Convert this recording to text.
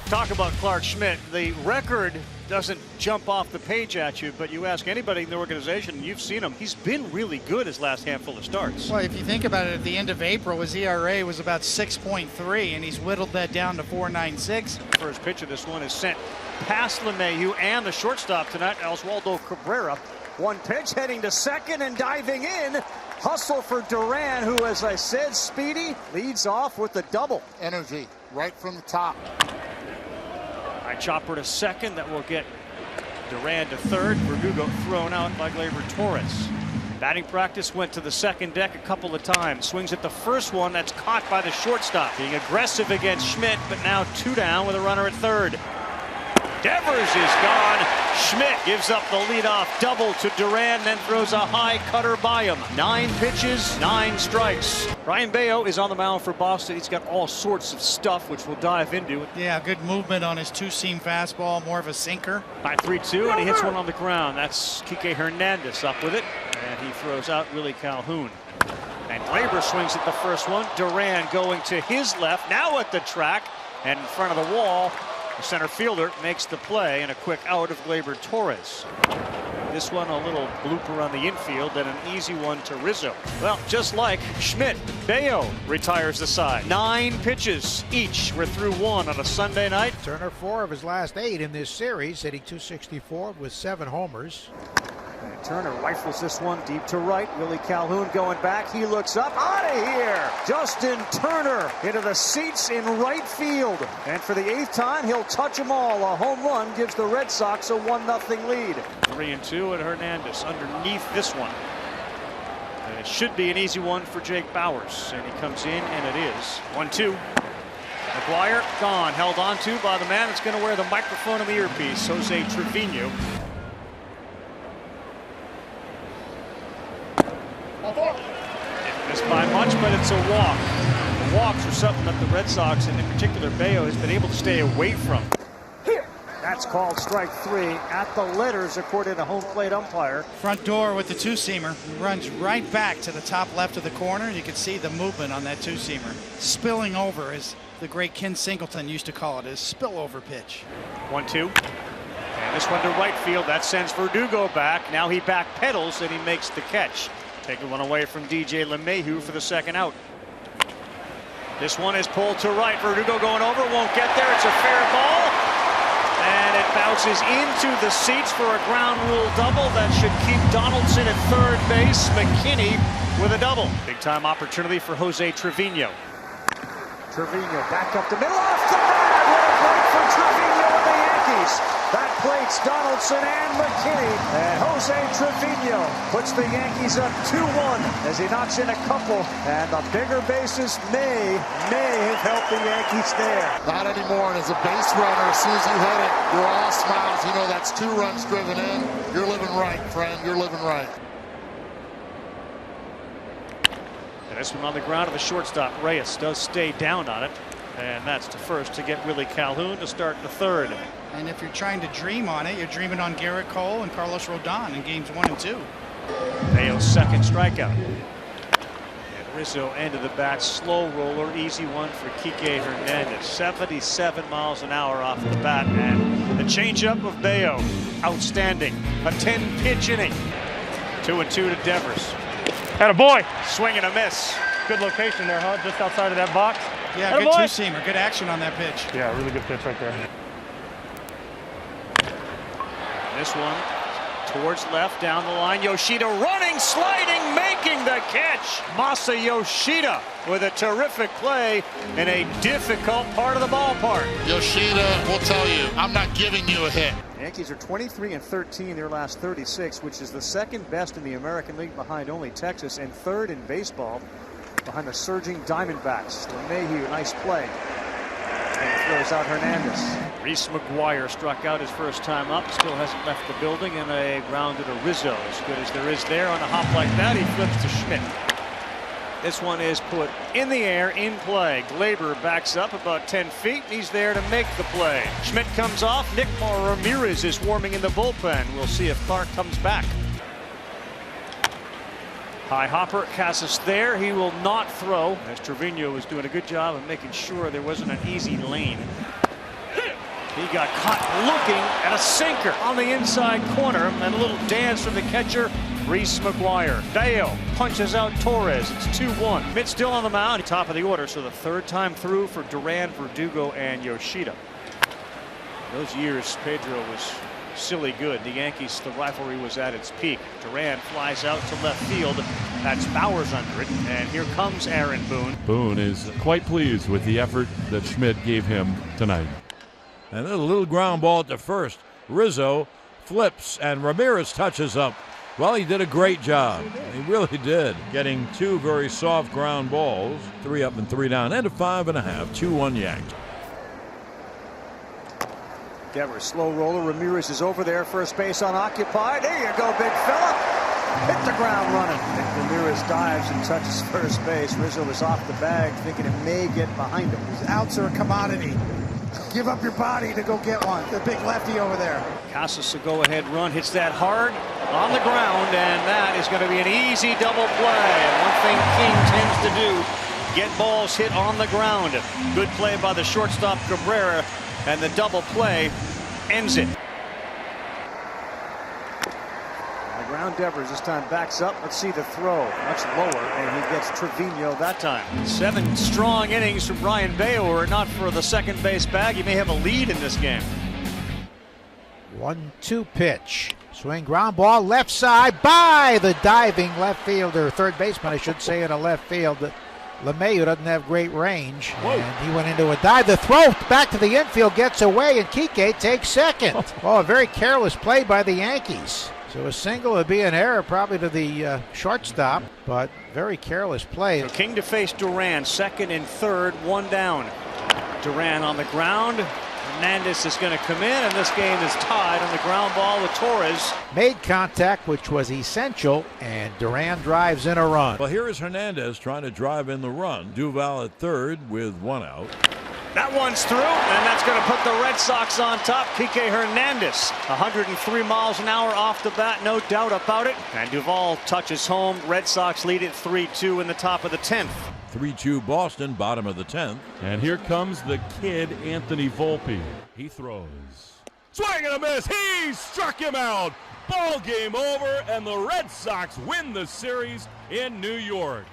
Talk about Clark Schmidt. The record doesn't jump off the page at you, but you ask anybody in the organization, you've seen him, he's been really good his last handful of starts. Well, if you think about it, at the end of April, his ERA was about 6.3, and he's whittled that down to 4.96. First pitch of this one is sent past LeMahieu and the shortstop tonight, Oswaldo Cabrera. One pitch heading to second and diving in. Hustle for Duran, who, as I said, speedy, leads off with the double. Energy right from the top. High chopper to second. That will get Duran to third. Verdugo thrown out by Gleyber Torres. Batting practice went to the second deck a couple of times. Swings at the first one. That's caught by the shortstop. Being aggressive against Schmidt, but now 2 down with a runner at third. Devers is gone. Schmidt gives up the leadoff double to Duran, then throws a high cutter by him. 9 pitches, 9 strikes. Ryan Baio is on the mound for Boston. He's got all sorts of stuff, which we'll dive into. Yeah, good movement on his two-seam fastball, more of a sinker. High 3-2, and he hits one on the ground. That's Kike Hernandez up with it, and he throws out Willie Calhoun. And Gleyber swings at the first one. Duran going to his left, now at the track, and in front of the wall. The center fielder makes the play, and a quick out of Gleyber Torres. This one a little blooper on the infield and an easy one to Rizzo. Well, just like Schmidt, Baio retires the side. 9 pitches each. We're through 1 on a Sunday night. Turner 4 of his last 8 in this series, hitting .264 with 7 homers. And Turner rifles this one deep to right. Willie Calhoun going back. He looks up. Out of here! Justin Turner into the seats in right field. And for the 8th time, he'll touch them all. A home run gives the Red Sox a 1-0 lead. 3-2 and Hernandez underneath this one. And it should be an easy one for Jake Bauers. And he comes in, and it is. 1-2. McGuire gone. Held on to by the man that's going to wear the microphone and the earpiece, Jose Trevino. Didn't miss by much, but it's a walk. The walks are something that the Red Sox, and in particular Baio, has been able to stay away from. That's called strike 3 at the letters, according to home plate umpire. Front door with the two-seamer. Runs right back to the top left of the corner. You can see the movement on that two-seamer. Spilling over, as the great Ken Singleton used to call it, his spillover pitch. 1-2. And this one to right field. That sends Verdugo back. Now he backpedals and he makes the catch. Taking one away from DJ LeMahieu for the second out. This one is pulled to right. Verdugo going over. Won't get there. It's a fair ball. And it bounces into the seats for a ground rule double. That should keep Donaldson at third base. McKinney with a double. Big time opportunity for Jose Trevino. Trevino back up the middle. Off the bat. What a break for Trevino and the Yankees. That plates Donaldson and McKinney. And Jose Trevino puts the Yankees up 2-1 as he knocks in a couple. And the bigger bases may have helped the Yankees there. Not anymore. And as a base runner, as soon as you hit it, you're all smiles. You know that's 2 runs driven in. You're living right, friend. You're living right. And this one on the ground of the shortstop. Reyes does stay down on it. And that's to first to get Willie Calhoun to start the third. And if you're trying to dream on it, you're dreaming on Garrett Cole and Carlos Rodon in games 1 and 2. Baio's second strikeout. And Rizzo end of the bat, slow roller, easy one for Kike Hernandez. 77 miles an hour off the bat, and the changeup of Baio, outstanding. A 10-pitch inning. 2-2 to Devers. Attaboy. Swing and a miss. Good location there, huh? Just outside of that box. Yeah, Attaboy. good two-seamer, good action on that pitch. Yeah, really good pitch right there. This one towards left, down the line. Yoshida running, sliding, making the catch. Masa Yoshida with a terrific play in a difficult part of the ballpark. Yoshida will tell you, I'm not giving you a hit. The Yankees are 23-13 their last 36, which is the second best in the American League behind only Texas, and third in baseball behind the surging Diamondbacks. LeMahieu, nice play. And throws out Hernandez. Reese McGuire struck out his first time up. Still hasn't left the building, and a ground to Rizzo. As good as there is there on a hop like that, he flips to Schmidt. This one is put in the air, in play. Gleyber backs up about 10 feet. He's there to make the play. Schmidt comes off. Nick Ramirez is warming in the bullpen. We'll see if Clark comes back. High hopper, Casas there. He will not throw, as Trevino was doing a good job of making sure there wasn't an easy lane. He got caught looking at a sinker on the inside corner, and a little dance from the catcher, Reese McGuire. Bayo punches out Torres. It's 2-1. Mitt still on the mound, top of the order, so the third time through for Duran, Verdugo, and Yoshida. Those years, Pedro was silly good. The Yankees, the rivalry was at its peak. Duran flies out to left field. That's Bowers under it, and here comes Aaron Boone. Boone is quite pleased with the effort that Schmidt gave him tonight. And then a little ground ball to first. Rizzo flips, and Ramirez touches up. Well, he did a great job. He really did. Getting two very soft ground balls. 3 up and 3 down, and a 5.5. 2-1 Yanks. Devers, slow roller. Ramirez is over there. First base unoccupied. There you go, big fella. Hit the ground running. Ramirez dives and touches first base. Rizzo is off the bag, thinking it may get behind him. His outs are a commodity. Give up your body to go get one. The big lefty over there. Casas, a go-ahead run, hits that hard on the ground, and that is going to be an easy double play. And one thing King tends to do, get balls hit on the ground. Good play by the shortstop Cabrera, and the double play ends it. On the ground, Devers this time backs up. Let's see the throw, much lower, and he gets Trevino that time. 7 strong innings from Brian Bayo. Were it not for the second base bag, he may have a lead in this game. 1-2 pitch. Swing, ground ball, left side by the diving left fielder, third baseman, I should say, in a left field. LeMahieu doesn't have great range, and he went into a dive. The throw back to the infield gets away, and Kike takes second. Oh, a very careless play by the Yankees. So a single would be an error probably to the shortstop, but very careless play. So King to face Duran, second and third, 1 down. Duran on the ground. Hernandez is going to come in, and this game is tied on the ground ball with Torres. Made contact, which was essential, and Duran drives in a run. Well, here is Hernandez trying to drive in the run. Duval at third with 1 out. That one's through, and that's going to put the Red Sox on top. Kike Hernandez, 103 miles an hour off the bat, no doubt about it. And Duvall touches home. Red Sox lead it 3-2 in the top of the 10th. 3-2 Boston, bottom of the 10th. And here comes the kid, Anthony Volpe. He throws. Swing and a miss. He struck him out. Ball game over, and the Red Sox win the series in New York.